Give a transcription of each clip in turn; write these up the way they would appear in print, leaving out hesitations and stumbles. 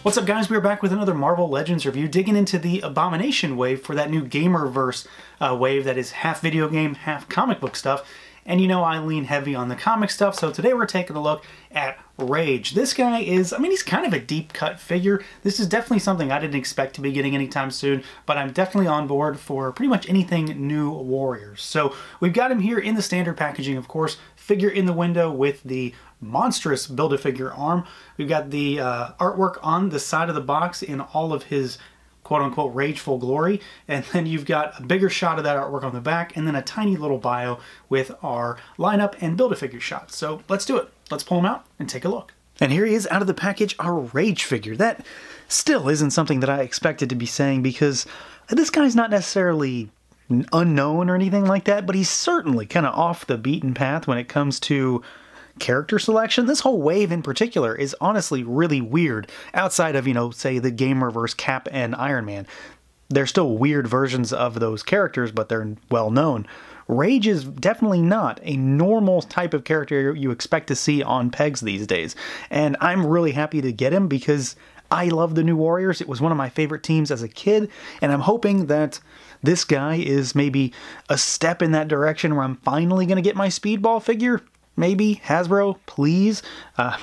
What's up, guys? We're back with another Marvel Legends review, digging into the Abomination wave for that new Gamerverse wave that is half video game, half comic book stuff. And you know I lean heavy on the comic stuff, so today we're taking a look at Rage. This guy is, he's kind of a deep-cut figure. This is definitely something I didn't expect to be getting anytime soon, but I'm definitely on board for pretty much anything new Warriors. So we've got him here in the standard packaging, of course, figure in the window with the monstrous Build-A-Figure arm. We've got the artwork on the side of the box in all of his quote-unquote rageful glory, and then you've got a bigger shot of that artwork on the back, and then a tiny little bio with our lineup and Build-A-Figure shots. So let's do it. Let's pull him out and take a look. And here he is out of the package, our Rage figure. That still isn't something that I expected to be saying, because this guy's not necessarily unknown or anything like that, but he's certainly kind of off the beaten path when it comes to character selection. This whole wave in particular is honestly really weird. Outside of, say the Gamerverse Cap and Iron Man, they're still weird versions of those characters, but they're well known. Rage is definitely not a normal type of character you expect to see on pegs these days, and I'm really happy to get him because I love the new Warriors. It was one of my favorite teams as a kid, and I'm hoping that this guy is maybe a step in that direction where I'm finally going to get my Speedball figure. Maybe, Hasbro, please,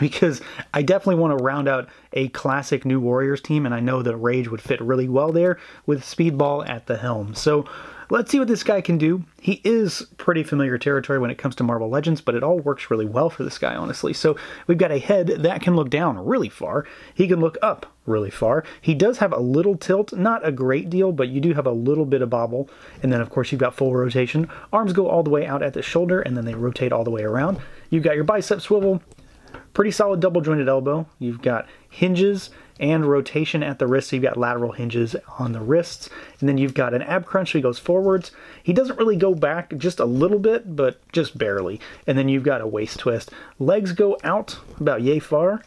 because I definitely want to round out a classic new Warriors team, and I know that Rage would fit really well there with Speedball at the helm. So let's see what this guy can do. He is pretty familiar territory when it comes to Marvel Legends, but it all works really well for this guy, honestly. So we've got a head that can look down really far. He can look up really far. He does have a little tilt, not a great deal, but you do have a little bit of bobble. And then, of course, you've got full rotation. Arms go all the way out at the shoulder, and then they rotate all the way around. You've got your bicep swivel, pretty solid double-jointed elbow. You've got hinges and rotation at the wrist, so you've got lateral hinges on the wrists, and then you've got an ab crunch, so he goes forwards. He doesn't really go back, just a little bit, but just barely. And then you've got a waist twist. Legs go out about yay far.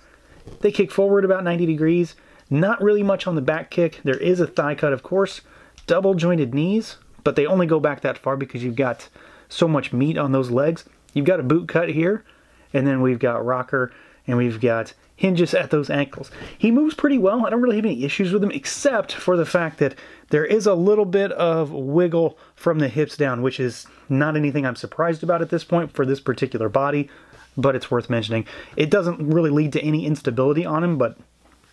They kick forward about 90 degrees. Not really much on the back kick. There is a thigh cut, of course. Double jointed knees, but they only go back that far because you've got so much meat on those legs. You've got a boot cut here, and then we've got rocker, and we've got hinges at those ankles. He moves pretty well. I don't really have any issues with him, except for the fact that there is a little bit of wiggle from the hips down, which is not anything I'm surprised about at this point for this particular body, but it's worth mentioning. It doesn't really lead to any instability on him, but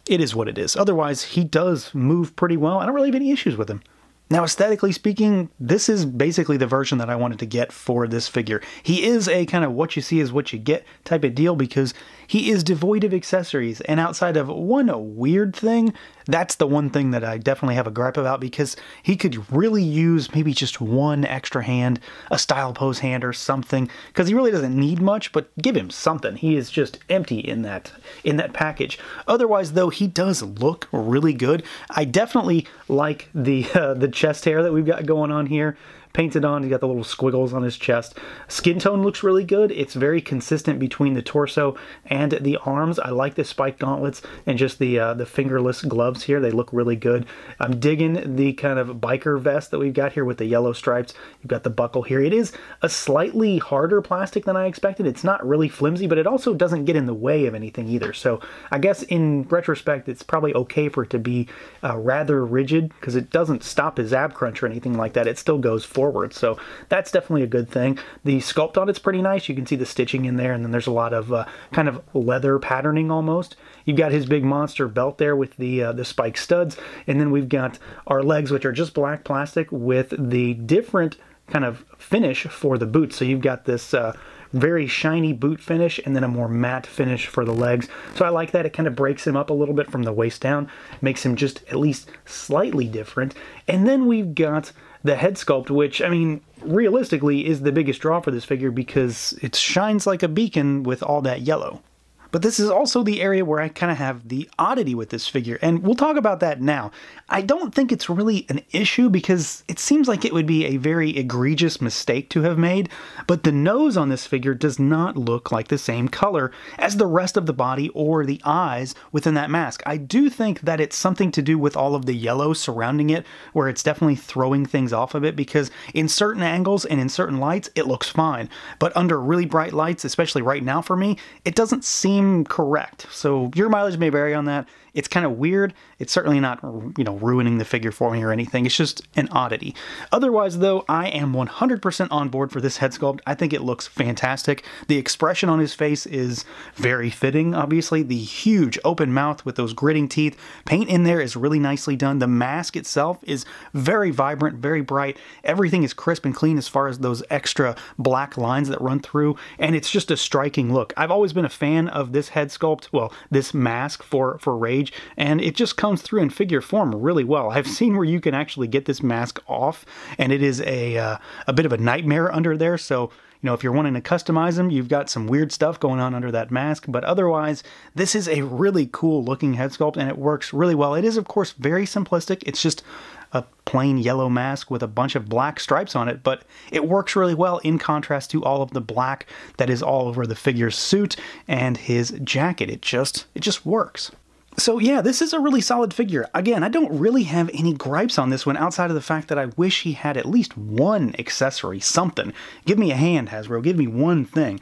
it is what it is. Otherwise, he does move pretty well. I don't really have any issues with him. Now, aesthetically speaking, this is basically the version that I wanted to get for this figure. He is a kind of what you see is what you get type of deal because he is devoid of accessories, and outside of one weird thing, that's the one thing that I definitely have a gripe about, because he could really use maybe just one extra hand, a style pose hand or something, because he really doesn't need much, but give him something. He is just empty in that package. Otherwise, though, he does look really good. I definitely like the chest hair that we've got going on here. Painted on, he's got the little squiggles on his chest. Skin tone looks really good. It's very consistent between the torso and the arms. I like the spiked gauntlets and just the fingerless gloves here. They look really good. I'm digging the kind of biker vest that we've got here with the yellow stripes. You've got the buckle here. It is a slightly harder plastic than I expected. It's not really flimsy, but it also doesn't get in the way of anything either. So I guess in retrospect, it's probably okay for it to be rather rigid, because it doesn't stop his ab crunch or anything like that. It still goes forward. So that's definitely a good thing. The sculpt on it's pretty nice. You can see the stitching in there, and then there's a lot of kind of leather patterning almost. You've got his big monster belt there with the spike studs, and then we've got our legs, which are just black plastic with the different kind of finish for the boots. So you've got this very shiny boot finish and then a more matte finish for the legs. So I like that. It kind of breaks him up a little bit from the waist down, makes him just at least slightly different. And then we've got the head sculpt, which, realistically is the biggest draw for this figure because it shines like a beacon with all that yellow. But this is also the area where I kind of have the oddity with this figure, and we'll talk about that now. I don't think it's really an issue because it seems like it would be a very egregious mistake to have made, but the nose on this figure does not look like the same color as the rest of the body or the eyes within that mask. I do think that it's something to do with all of the yellow surrounding it, where it's definitely throwing things off of it, because in certain angles and in certain lights, it looks fine. But under really bright lights, especially right now for me, it doesn't seem correct. So your mileage may vary on that. It's kind of weird. It's certainly not, ruining the figure for me or anything. It's just an oddity. Otherwise, though, I am 100% on board for this head sculpt. I think it looks fantastic. The expression on his face is very fitting, obviously. The huge open mouth with those gritting teeth. Paint in there is really nicely done. The mask itself is very vibrant, very bright. Everything is crisp and clean as far as those extra black lines that run through, and it's just a striking look. I've always been a fan of this head sculpt, well, this mask for Rage, and it just comes through in figure form really well. I've seen where you can actually get this mask off, and it is a bit of a nightmare under there, so if you're wanting to customize them, you've got some weird stuff going on under that mask, but otherwise, this is a really cool looking head sculpt, and it works really well. It is, of course, very simplistic. It's just a plain yellow mask with a bunch of black stripes on it, but it works really well in contrast to all of the black that is all over the figure's suit and his jacket. It just works. So yeah, this is a really solid figure. Again, I don't really have any gripes on this one outside of the fact that I wish he had at least one accessory, something. Give me a hand, Hasbro. Give me one thing.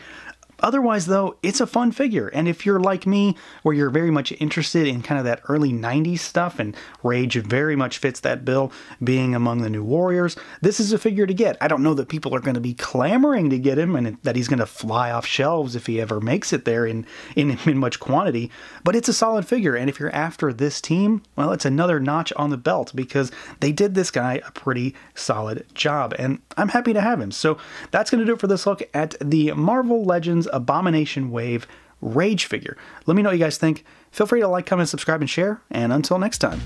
Otherwise, though, it's a fun figure, and if you're like me, where you're very much interested in kind of that early 90s stuff, and Rage very much fits that bill, being among the new Warriors, this is a figure to get. I don't know that people are going to be clamoring to get him, and that he's going to fly off shelves if he ever makes it there in much quantity, but it's a solid figure, and if you're after this team, well, it's another notch on the belt, because they did this guy a pretty solid job, and I'm happy to have him. So that's going to do it for this look at the Marvel Legends Abomination Wave Rage figure. Let me know what you guys think. Feel free to like, comment, subscribe, and share, and until next time.